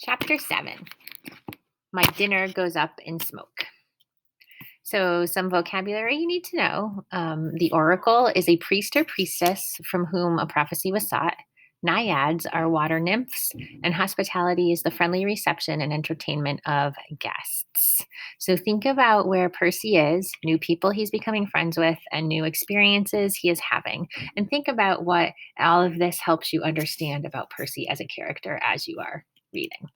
Chapter 7. My dinner goes up in smoke. So, some vocabulary you need to know. The oracle is a priest or priestess from whom a prophecy was sought. Naiads are water nymphs, and hospitality is the friendly reception and entertainment of guests. So, think about where Percy is, new people he's becoming friends with, and new experiences he is having. And think about what all of this helps you understand about Percy as a character as you are reading.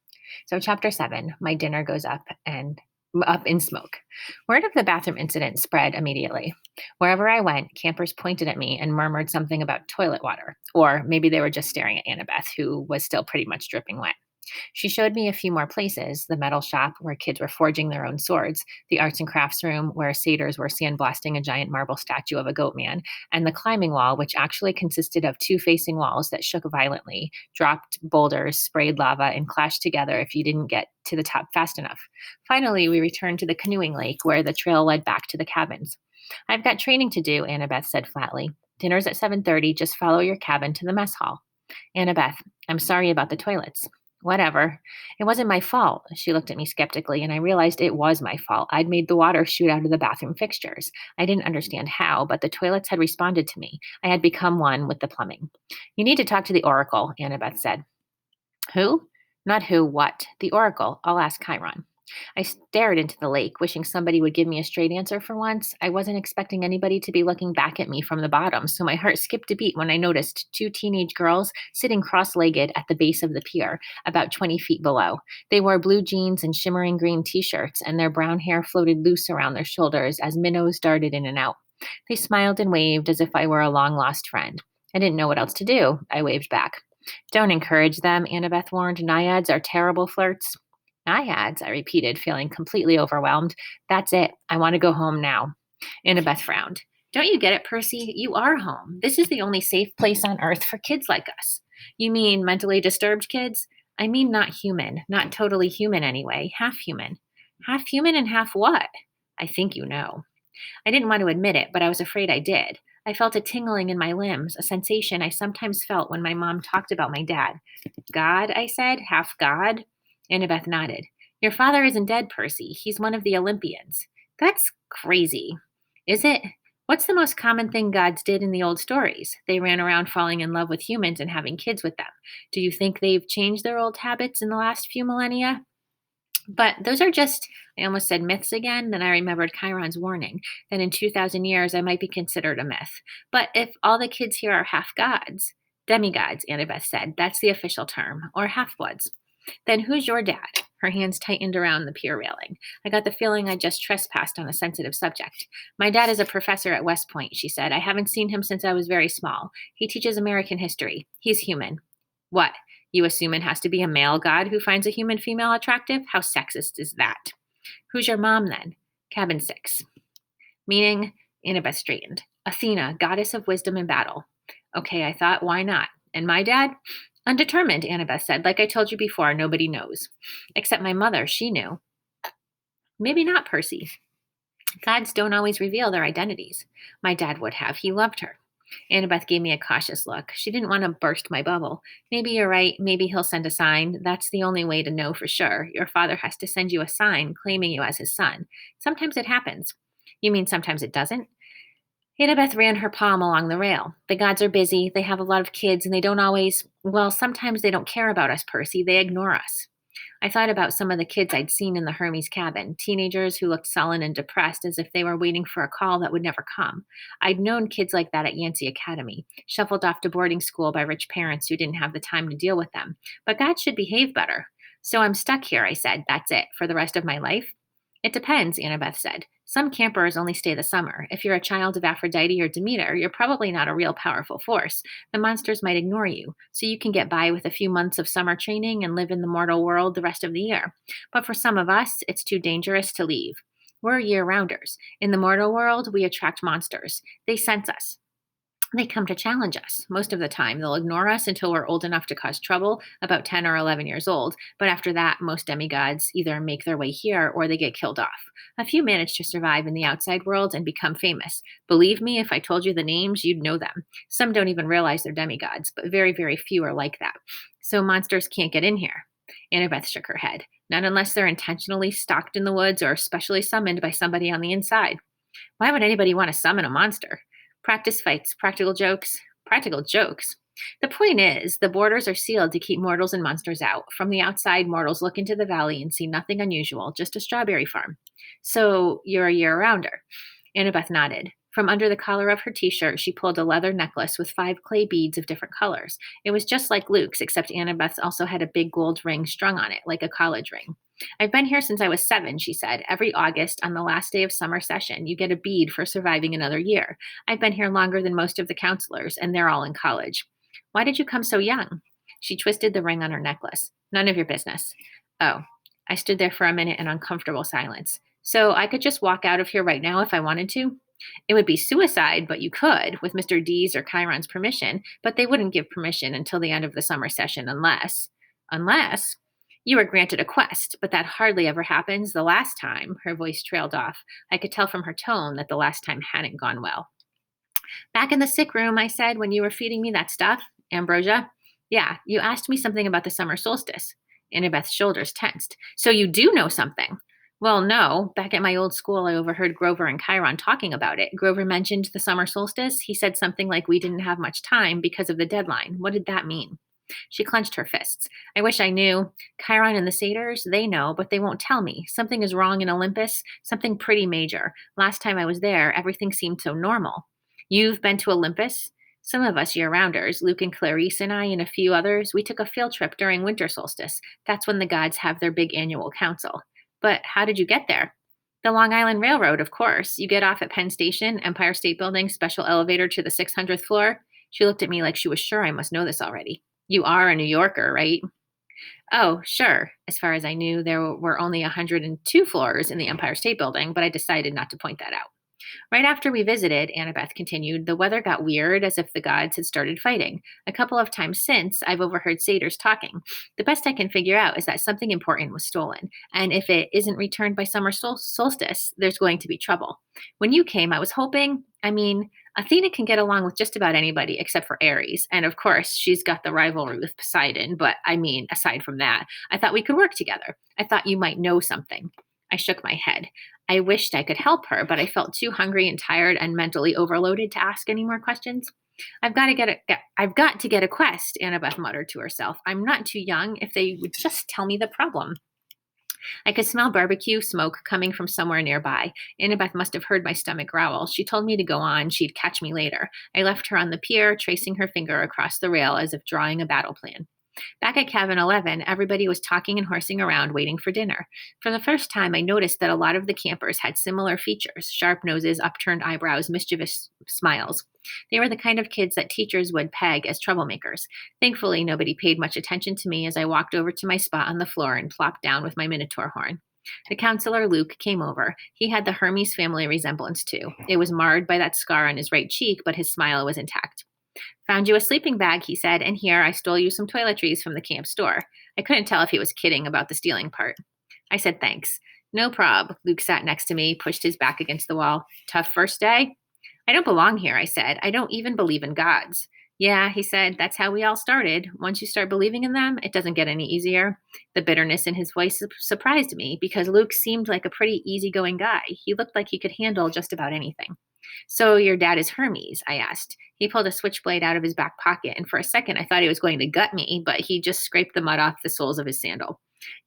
So, chapter 7, my dinner goes up in smoke. Word of the bathroom incident spread immediately. Wherever I went, campers pointed at me and murmured something about toilet water, or maybe they were just staring at Annabeth, who was still pretty much dripping wet. She showed me a few more places: the metal shop where kids were forging their own swords, the arts and crafts room where satyrs were sandblasting a giant marble statue of a goat man, and the climbing wall, which actually consisted of two facing walls that shook violently, dropped boulders, sprayed lava, and clashed together if you didn't get to the top fast enough. Finally, we returned to the canoeing lake where the trail led back to the cabins. I've got training to do, Annabeth said flatly. Dinner's at 7:30. Just follow your cabin to the mess hall. Annabeth, I'm sorry about the toilets. Whatever. It wasn't my fault. She looked at me skeptically, and I realized it was my fault. I'd made the water shoot out of the bathroom fixtures. I didn't understand how, but the toilets had responded to me. I had become one with the plumbing. You need to talk to the Oracle, Annabeth said. Who? Not who, what? The Oracle. I'll ask Chiron. I stared into the lake, wishing somebody would give me a straight answer for once. I wasn't expecting anybody to be looking back at me from the bottom, so my heart skipped a beat when I noticed two teenage girls sitting cross legged at the base of the pier, about 20 feet below. They wore blue jeans and shimmering green t shirts, and their brown hair floated loose around their shoulders as minnows darted in and out. They smiled and waved as if I were a long lost friend. I didn't know what else to do. I waved back. Don't encourage them, Annabeth warned. Naiads are terrible flirts. Naiads, I repeated, feeling completely overwhelmed. That's it. I want to go home now. Annabeth frowned. Don't you get it, Percy? You are home. This is the only safe place on earth for kids like us. You mean mentally disturbed kids? I mean not human. Not totally human anyway. Half human. Half human and half what? I think you know. I didn't want to admit it, but I was afraid I did. I felt a tingling in my limbs, a sensation I sometimes felt when my mom talked about my dad. God, I said, half God? Annabeth nodded. Your father isn't dead, Percy. He's one of the Olympians. That's crazy. Is it? What's the most common thing gods did in the old stories? They ran around falling in love with humans and having kids with them. Do you think they've changed their old habits in the last few millennia? But those are just, I almost said myths again. Then I remembered Chiron's warning that in 2,000 years I might be considered a myth. But if all the kids here are half gods, demigods, Annabeth said, that's the official term, or half bloods. Then who's your dad? Her hands tightened around the pier railing. I got the feeling I just trespassed on a sensitive subject. My dad is a professor at West Point, she said. I haven't seen him since I was very small. He teaches American history. He's human. What? You assume it has to be a male god who finds a human female attractive? How sexist is that? Who's your mom then? Cabin 6. Meaning, Annabeth straightened. Athena, goddess of wisdom and battle. Okay, I thought, why not? And my dad? Undetermined, Annabeth said. Like I told you before, nobody knows. Except my mother, she knew. Maybe not, Percy. Gods don't always reveal their identities. My dad would have. He loved her. Annabeth gave me a cautious look. She didn't want to burst my bubble. Maybe you're right. Maybe he'll send a sign. That's the only way to know for sure. Your father has to send you a sign claiming you as his son. Sometimes it happens. You mean sometimes it doesn't? Annabeth ran her palm along the rail. The gods are busy. They have a lot of kids, and they don't always, well, sometimes they don't care about us, Percy. They ignore us. I thought about some of the kids I'd seen in the Hermes cabin, teenagers who looked sullen and depressed as if they were waiting for a call that would never come. I'd known kids like that at Yancey Academy, shuffled off to boarding school by rich parents who didn't have the time to deal with them. But God should behave better. So I'm stuck here, I said. That's it, for the rest of my life? It depends, Annabeth said. Some campers only stay the summer. If you're a child of Aphrodite or Demeter, you're probably not a real powerful force. The monsters might ignore you, so you can get by with a few months of summer training and live in the mortal world the rest of the year. But for some of us, it's too dangerous to leave. We're year-rounders. In the mortal world, we attract monsters. They sense us. They come to challenge us. Most of the time, they'll ignore us until we're old enough to cause trouble, about 10 or 11 years old. But after that, most demigods either make their way here or they get killed off. A few manage to survive in the outside world and become famous. Believe me, if I told you the names, you'd know them. Some don't even realize they're demigods, but very, very few are like that. So monsters can't get in here. Annabeth shook her head. Not unless they're intentionally stalked in the woods or specially summoned by somebody on the inside. Why would anybody want to summon a monster? Practice fights, practical jokes. Practical jokes. The point is, the borders are sealed to keep mortals and monsters out. From the outside, mortals look into the valley and see nothing unusual, just a strawberry farm. So you're a year-rounder. Annabeth nodded. From under the collar of her t-shirt, she pulled a leather necklace with 5 clay beads of different colors. It was just like Luke's, except Annabeth also had a big gold ring strung on it, like a college ring. I've been here since I was 7, she said. Every August, on the last day of summer session, you get a bead for surviving another year. I've been here longer than most of the counselors, and they're all in college. Why did you come so young? She twisted the ring on her necklace. None of your business. Oh. I stood there for a minute in uncomfortable silence. So I could just walk out of here right now if I wanted to? It would be suicide, but you could, with Mr. D's or Chiron's permission, but they wouldn't give permission until the end of the summer session unless you were granted a quest, but that hardly ever happens. The last time, her voice trailed off. I could tell from her tone that the last time hadn't gone well. Back in the sick room, I said, when you were feeding me that stuff, ambrosia. Yeah, you asked me something about the summer solstice. Annabeth's shoulders tensed. So you do know something. Well, no. Back at my old school, I overheard Grover and Chiron talking about it. Grover mentioned the summer solstice. He said something like we didn't have much time because of the deadline. What did that mean? She clenched her fists. I wish I knew. Chiron and the satyrs, they know, but they won't tell me. Something is wrong in Olympus, something pretty major. Last time I was there, everything seemed so normal. You've been to Olympus? Some of us year-rounders, Luke and Clarice and I and a few others, we took a field trip during winter solstice. That's when the gods have their big annual council. But how did you get there? The Long Island Railroad, of course. You get off at Penn Station, Empire State Building, special elevator to the 600th floor. She looked at me like she was sure I must know this already. You are a New Yorker, right? Oh, sure. As far as I knew, there were only 102 floors in the Empire State Building, but I decided not to point that out. Right after we visited, Annabeth continued, the weather got weird as if the gods had started fighting. A couple of times since, I've overheard satyrs talking. The best I can figure out is that something important was stolen, and if it isn't returned by summer solstice, there's going to be trouble. When you came, I was hoping, Athena can get along with just about anybody except for Ares, and of course, she's got the rivalry with Poseidon, but aside from that, I thought we could work together. I thought you might know something. I shook my head. I wished I could help her, but I felt too hungry and tired and mentally overloaded to ask any more questions. I've got to get a quest, Annabeth muttered to herself. I'm not too young. If they would just tell me the problem. I could smell barbecue smoke coming from somewhere nearby. Annabeth must have heard my stomach growl. She told me to go on. She'd catch me later. I left her on the pier, tracing her finger across the rail as if drawing a battle plan. Back at Cabin 11, everybody was talking and horsing around waiting for dinner. For the first time, I noticed that a lot of the campers had similar features: sharp noses, upturned eyebrows, mischievous smiles. They were the kind of kids that teachers would peg as troublemakers. Thankfully, nobody paid much attention to me as I walked over to my spot on the floor and plopped down with my Minotaur horn. The counselor, Luke, came over. He had the Hermes family resemblance too. It was marred by that scar on his right cheek, but his smile was intact. Found you a sleeping bag, he said, and here I stole you some toiletries from the camp store. I couldn't tell if he was kidding about the stealing part. I said thanks. No prob. Luke sat next to me, pushed his back against the wall. Tough first day? I don't belong here, I said. I don't even believe in gods. Yeah, he said, that's how we all started. Once you start believing in them, it doesn't get any easier. The bitterness in his voice surprised me because Luke seemed like a pretty easygoing guy. He looked like he could handle just about anything. So your dad is Hermes, I asked. He pulled a switchblade out of his back pocket, and for a second I thought he was going to gut me, but he just scraped the mud off the soles of his sandal.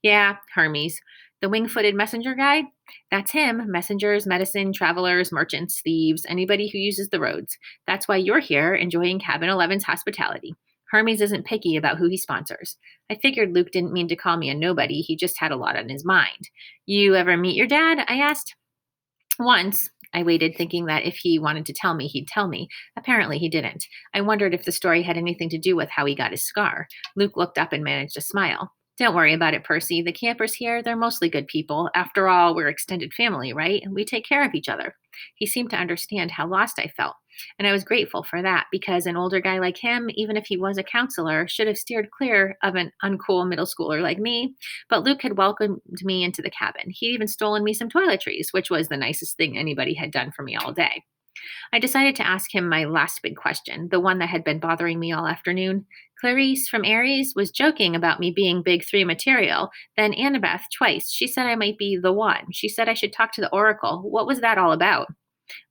Yeah, Hermes. The wing-footed messenger guy? That's him. Messengers, medicine, travelers, merchants, thieves, anybody who uses the roads. That's why you're here, enjoying Cabin 11's hospitality. Hermes isn't picky about who he sponsors. I figured Luke didn't mean to call me a nobody. He just had a lot on his mind. You ever meet your dad? I asked. Once. I waited, thinking that if he wanted to tell me, he'd tell me. Apparently, he didn't. I wondered if the story had anything to do with how he got his scar. Luke looked up and managed a smile. Don't worry about it, Percy. The campers here, they're mostly good people. After all, we're extended family, right? And we take care of each other. He seemed to understand how lost I felt. And I was grateful for that, because an older guy like him, even if he was a counselor, should have steered clear of an uncool middle schooler like me. But Luke had welcomed me into the cabin. He'd even stolen me some toiletries, which was the nicest thing anybody had done for me all day. I decided to ask him my last big question, the one that had been bothering me all afternoon. Clarice from Aries was joking about me being big three material. Then Annabeth twice. She said I might be the one. She said I should talk to the oracle. What was that all about?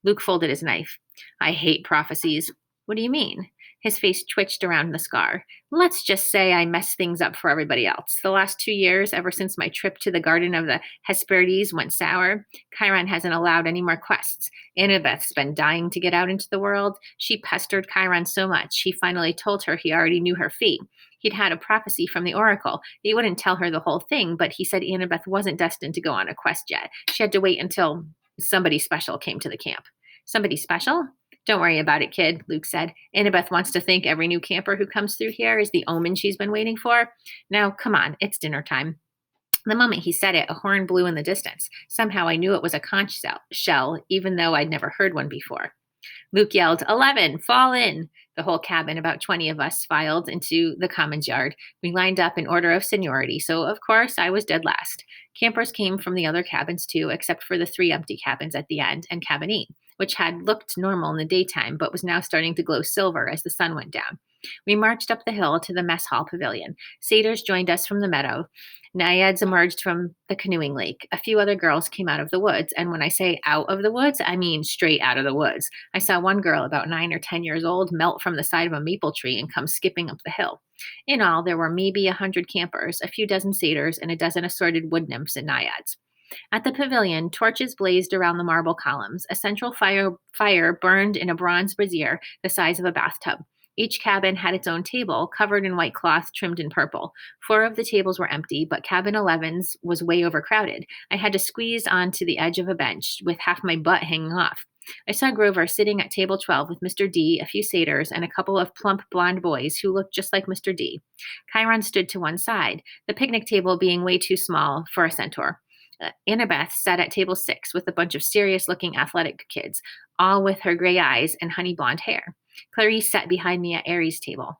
Luke folded his knife. I hate prophecies. What do you mean? His face twitched around the scar. Let's just say I messed things up for everybody else. The last 2 years, ever since my trip to the Garden of the Hesperides went sour, Chiron hasn't allowed any more quests. Annabeth's been dying to get out into the world. She pestered Chiron so much, he finally told her he already knew her fate. He'd had a prophecy from the oracle. He wouldn't tell her the whole thing, but he said Annabeth wasn't destined to go on a quest yet. She had to wait until somebody special came to the camp. Somebody special? Don't worry about it, kid, Luke said. Annabeth wants to think every new camper who comes through here is the omen she's been waiting for. Now, come on, it's dinner time. The moment he said it, a horn blew in the distance. Somehow I knew it was a conch shell, even though I'd never heard one before. Luke yelled, 11, fall in. The whole cabin, about 20 of us, filed into the commons yard. We lined up in order of seniority, so of course I was dead last. Campers came from the other cabins too, except for the 3 empty cabins at the end and cabin E, which had looked normal in the daytime but was now starting to glow silver as the sun went down. We marched up the hill to the mess hall pavilion. Satyrs joined us from the meadow. Naiads emerged from the canoeing lake. A few other girls came out of the woods, and when I say out of the woods, I mean straight out of the woods. I saw one girl about 9 or 10 years old melt from the side of a maple tree and come skipping up the hill. In all, there were maybe 100 campers, a few dozen satyrs, and a dozen assorted wood nymphs and naiads. At the pavilion, torches blazed around the marble columns. A central fire burned in a bronze brazier the size of a bathtub. Each cabin had its own table, covered in white cloth trimmed in purple. 4 of the tables were empty, but cabin 11's was way overcrowded. I had to squeeze onto the edge of a bench with half my butt hanging off. I saw Grover sitting at table 12 with Mr. D, a few satyrs, and a couple of plump blonde boys who looked just like Mr. D. Chiron stood to one side, the picnic table being way too small for a centaur. Annabeth sat at table 6 with a bunch of serious-looking athletic kids, all with her gray eyes and honey blonde hair. Clarice sat behind me at Aries' table.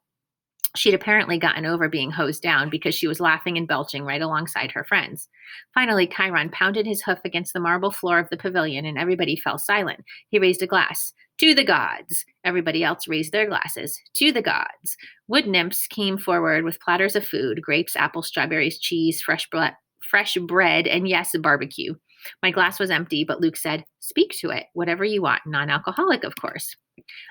She'd apparently gotten over being hosed down because she was laughing and belching right alongside her friends. Finally, Chiron pounded his hoof against the marble floor of the pavilion and everybody fell silent. He raised a glass. To the gods. Everybody else raised their glasses. To the gods. Wood nymphs came forward with platters of food, grapes, apples, strawberries, cheese, fresh bread, and yes, barbecue. My glass was empty, but Luke said, speak to it, whatever you want, non-alcoholic, of course.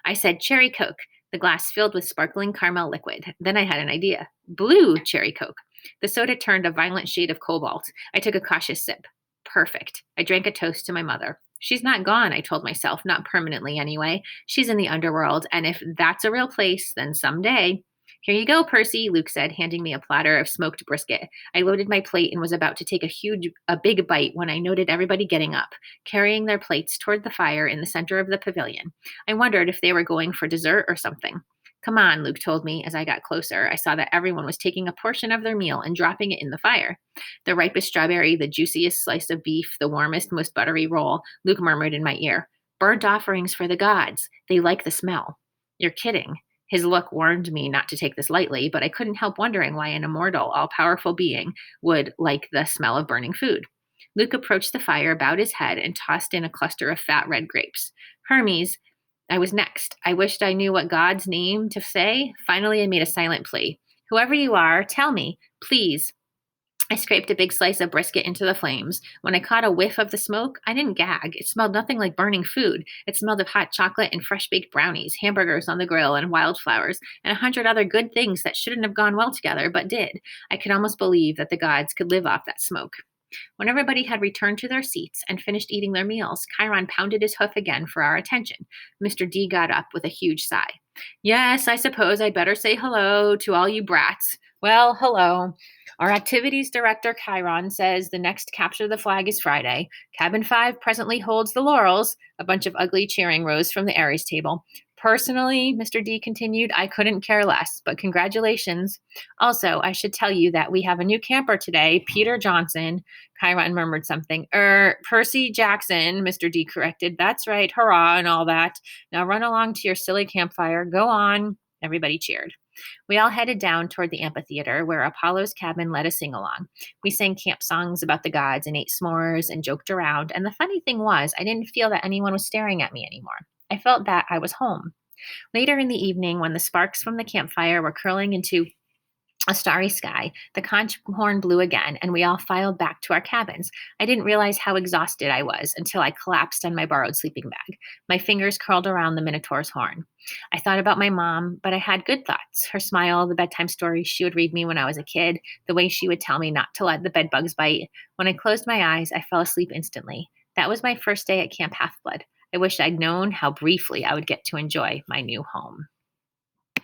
I said, cherry Coke, the glass filled with sparkling caramel liquid. Then I had an idea. Blue cherry Coke. The soda turned a violent shade of cobalt. I took a cautious sip. Perfect. I drank a toast to my mother. She's not gone, I told myself, not permanently anyway. She's in the underworld, and if that's a real place, then someday. Here you go, Percy, Luke said, handing me a platter of smoked brisket. I loaded my plate and was about to take a big bite when I noted everybody getting up, carrying their plates toward the fire in the center of the pavilion. I wondered if they were going for dessert or something. Come on, Luke told me as I got closer. I saw that everyone was taking a portion of their meal and dropping it in the fire. The ripest strawberry, the juiciest slice of beef, the warmest, most buttery roll, Luke murmured in my ear. Burnt offerings for the gods. They like the smell. You're kidding. His look warned me not to take this lightly, but I couldn't help wondering why an immortal, all-powerful being would like the smell of burning food. Luke approached the fire, bowed his head, and tossed in a cluster of fat red grapes. Hermes, I was next. I wished I knew what God's name to say. Finally, I made a silent plea. Whoever you are, tell me, please. I scraped a big slice of brisket into the flames. When I caught a whiff of the smoke, I didn't gag. It smelled nothing like burning food. It smelled of hot chocolate and fresh-baked brownies, hamburgers on the grill, and wildflowers, and 100 other good things that shouldn't have gone well together, but did. I could almost believe that the gods could live off that smoke. When everybody had returned to their seats and finished eating their meals, Chiron pounded his hoof again for our attention. Mr. D got up with a huge sigh. Yes, I suppose I'd better say hello to all you brats. Well, hello. Our activities director, Chiron, says the next capture the flag is Friday. Cabin 5 presently holds the laurels. A bunch of ugly cheering rose from the Aries table. Personally, Mr. D continued, I couldn't care less, but congratulations. Also, I should tell you that we have a new camper today, Peter Johnson. Chiron murmured something. Percy Jackson, Mr. D corrected. That's right, hurrah and all that. Now run along to your silly campfire. Go on. Everybody cheered. We all headed down toward the amphitheater where Apollo's cabin led a sing-along. We sang camp songs about the gods and ate s'mores and joked around, and the funny thing was, I didn't feel that anyone was staring at me anymore. I felt that I was home. Later in the evening, when the sparks from the campfire were curling into a starry sky, the conch horn blew again, and we all filed back to our cabins. I didn't realize how exhausted I was until I collapsed on my borrowed sleeping bag. My fingers curled around the Minotaur's horn. I thought about my mom, but I had good thoughts. Her smile, the bedtime stories she would read me when I was a kid, the way she would tell me not to let the bedbugs bite. When I closed my eyes, I fell asleep instantly. That was my first day at Camp Half Blood. I wish I'd known how briefly I would get to enjoy my new home.